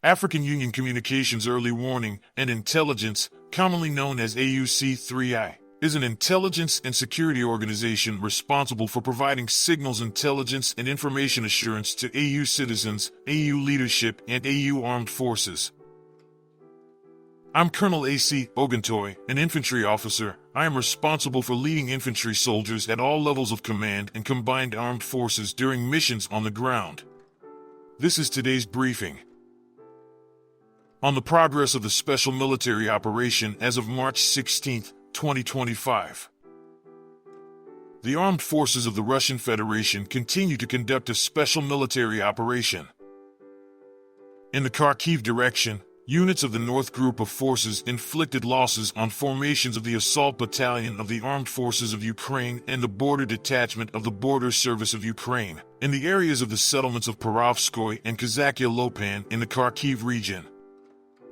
African Union Communications Early Warning and Intelligence, commonly known as AUC3I, is an intelligence and security organization responsible for providing signals intelligence and information assurance to AU citizens, AU leadership, and AU armed forces. I'm Colonel A.C. Oguntoye, an infantry officer. I am responsible for leading infantry soldiers at all levels of command and combined armed forces during missions on the ground. This is today's briefing. On the progress of the special military operation as of March 16, 2025. The armed forces of the Russian Federation continue to conduct a special military operation. In the Kharkiv direction, units of the North Group of Forces inflicted losses on formations of the Assault Battalion of the Armed Forces of Ukraine and the Border Detachment of the Border Service of Ukraine in the areas of the settlements of Perovskoye and Kazachya Lopan in the Kharkiv region.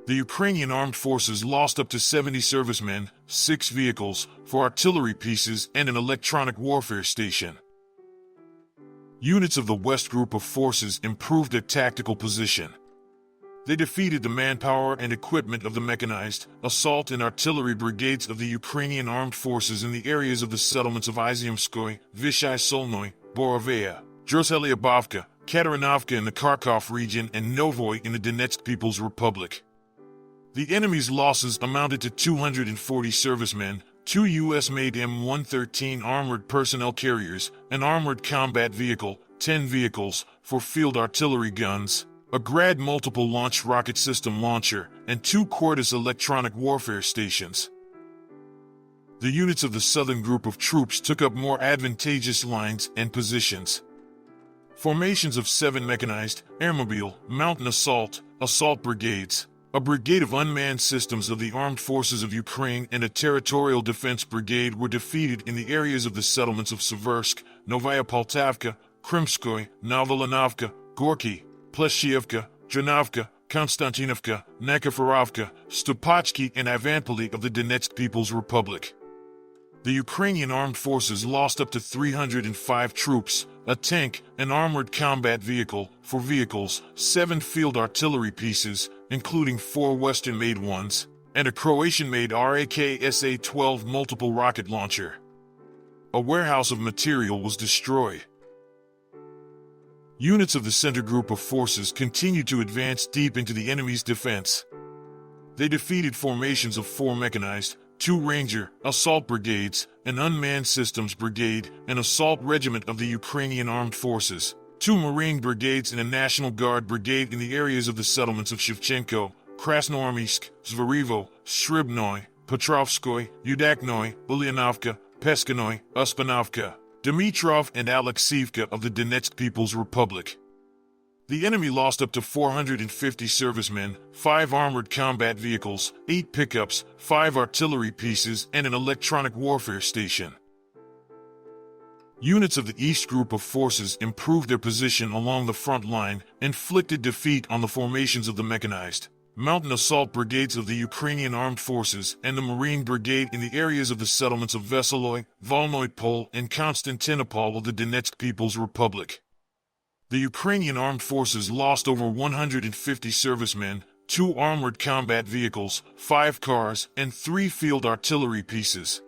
The Ukrainian armed forces lost up to 70 servicemen, 6 vehicles, 4 artillery pieces, and an electronic warfare station. Units of the West Group of Forces improved their tactical position. They defeated the manpower and equipment of the mechanized, assault and artillery brigades of the Ukrainian armed forces in the areas of the settlements of Iziumskoye, Vyshye Solnoy, Borovaya, Drozhelyabovka, Katerinovka in the Kharkov region, and Novoy in the Donetsk People's Republic. The enemy's losses amounted to 240 servicemen, 2 U.S.-made M113 armored personnel carriers, an armored combat vehicle, 10 vehicles, 4 field artillery guns, a Grad multiple launch rocket system launcher, and 2 Quartus electronic warfare stations. The units of the southern group of troops took up more advantageous lines and positions. Formations of 7 mechanized, airmobile, mountain assault brigades, a brigade of unmanned systems of the Armed Forces of Ukraine and a territorial defense brigade were defeated in the areas of the settlements of Seversk, Novaya Poltavka, Krimskoye, Novolanovka, Gorky, Pleshchevka, Dranovka, Konstantinovka, Nikiforovka, Stupachki, and Ivanpoli of the Donetsk People's Republic. The Ukrainian armed forces lost up to 305 troops, a tank, an armored combat vehicle, 4 vehicles, 7 field artillery pieces, including 4 Western-made ones, and a Croatian-made RAK-SA-12 multiple rocket launcher. A warehouse of material was destroyed. Units of the center group of forces continued to advance deep into the enemy's defense. They defeated formations of 4 mechanized, 2 Ranger, assault brigades, an unmanned systems brigade, an assault regiment of the Ukrainian armed forces, 2 Marine brigades and a National Guard brigade in the areas of the settlements of Shevchenko, Krasnoarmysk, Zvarivo, Shribnoy, Petrovskoye, Udaknoy, Ulyanovka, Peskanoy, Uspanovka, Dmitrov, and Alexeivka of the Donetsk People's Republic. The enemy lost up to 450 servicemen, 5 armored combat vehicles, 8 pickups, 5 artillery pieces, and an electronic warfare station. Units of the East Group of Forces improved their position along the front line, inflicted defeat on the formations of the mechanized, mountain assault brigades of the Ukrainian armed forces and the Marine brigade in the areas of the settlements of Veseloy, Volnoy Pol, and Konstantinopol of the Donetsk People's Republic. The Ukrainian armed forces lost over 150 servicemen, 2 armored combat vehicles, 5 cars, and 3 field artillery pieces.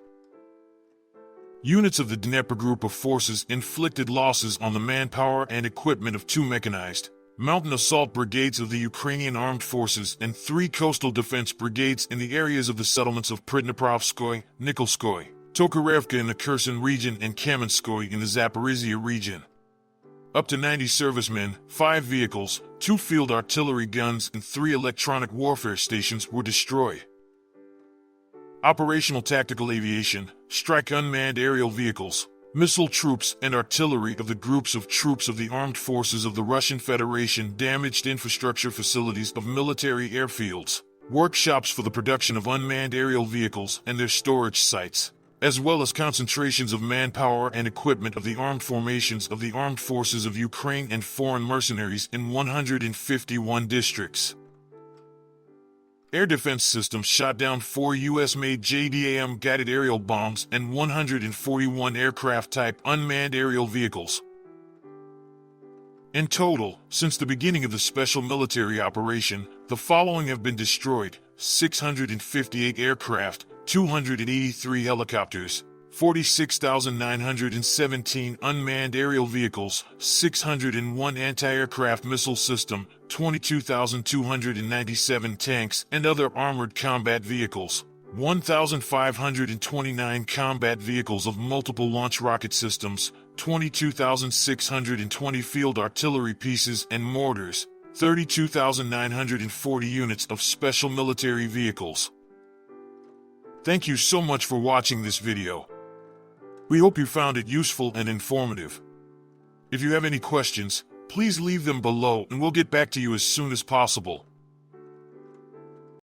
Units of the Dnieper Group of Forces inflicted losses on the manpower and equipment of 2 mechanized, mountain assault brigades of the Ukrainian armed forces and 3 coastal defense brigades in the areas of the settlements of Pridniprovskoye, Nikolskoye, Tokarevka in the Kherson region and Kamenskoye in the Zaporizhia region. Up to 90 servicemen, 5 vehicles, 2 field artillery guns, and 3 electronic warfare stations were destroyed. Operational tactical aviation, strike unmanned aerial vehicles, missile troops, and artillery of the groups of troops of the armed forces of the Russian Federation damaged infrastructure facilities of military airfields, workshops for the production of unmanned aerial vehicles and their storage sites, as well as concentrations of manpower and equipment of the armed formations of the armed forces of Ukraine and foreign mercenaries in 151 districts. Air defense systems shot down 4 U.S.-made JDAM guided aerial bombs and 141 aircraft-type unmanned aerial vehicles. In total, since the beginning of the special military operation, the following have been destroyed: 658 aircraft, 283 helicopters, 46,917 unmanned aerial vehicles, 601 anti-aircraft missile system, 22,297 tanks and other armored combat vehicles, 1,529 combat vehicles of multiple launch rocket systems, 22,620 field artillery pieces and mortars, 32,940 units of special military vehicles. Thank you so much for watching this video. We hope you found it useful and informative. If you have any questions, please leave them below and we'll get back to you as soon as possible.